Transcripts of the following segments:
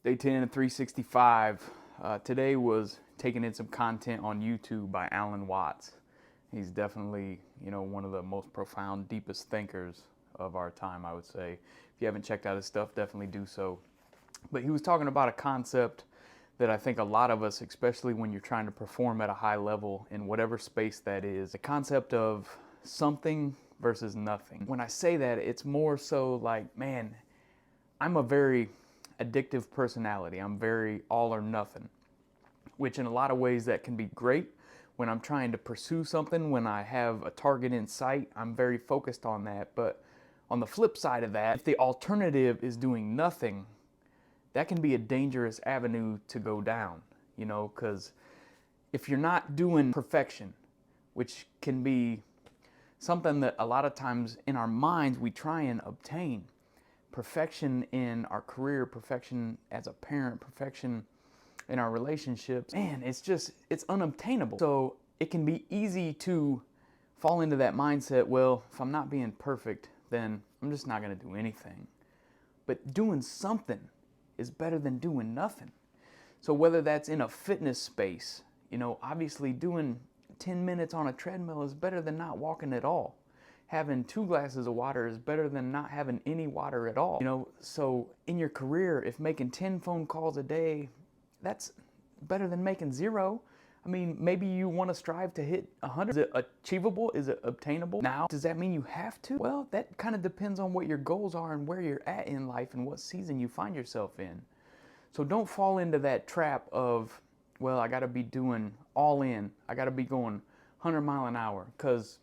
Day 10 of 365. Today was taking in some content on YouTube by Alan Watts. He's definitely, one of the most profound, deepest thinkers of our time, I would say. If you haven't checked out his stuff, definitely do so. But he was talking about a concept that I think a lot of us, especially when you're trying to perform at a high level in whatever space that is, the concept of something versus nothing. When I say that, it's more so like, man, I'm a very addictive personality. I'm very all or nothing, which in a lot of ways that can be great. When I'm trying to pursue something, when I have a target in sight, I'm very focused on that. But on the flip side of that, if the alternative is doing nothing, that can be a dangerous avenue to go down, because if you're not doing perfection, which can be something that a lot of times in our minds we try and obtain, perfection in our career, perfection as a parent, perfection in our relationships, man, it's unobtainable. So it can be easy to fall into that mindset, well, if I'm not being perfect, then I'm just not going to do anything. But doing something is better than doing nothing. So whether that's in a fitness space, obviously doing 10 minutes on a treadmill is better than not walking at all. Having 2 glasses of water is better than not having any water at all. So in your career, if making 10 phone calls a day, that's better than making 0. I mean, maybe you want to strive to hit 100. Is it achievable? Is it obtainable? Now, does that mean you have to? Well, that kind of depends on what your goals are and where you're at in life and what season you find yourself in. So don't fall into that trap of, well, I got to be doing all in. I got to be going 100 mile an hour, because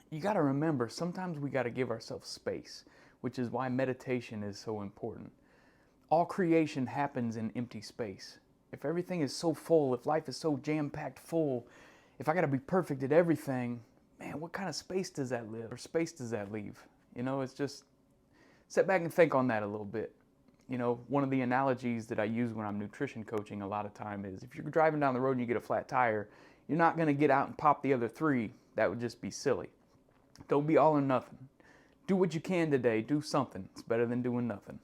you got to remember, sometimes we got to give ourselves space, which is why meditation is so important. All creation happens in empty space. If everything is so full, if life is so jam-packed full, if I got to be perfect at everything, man, what kind of space does that live? Or space does that leave? It's just, sit back and think on that a little bit. One of the analogies that I use when I'm nutrition coaching a lot of time is, if you're driving down the road and you get a flat tire, you're not going to get out and pop the other 3. That would just be silly. Don't be all or nothing. Do what you can today. Do something. It's better than doing nothing.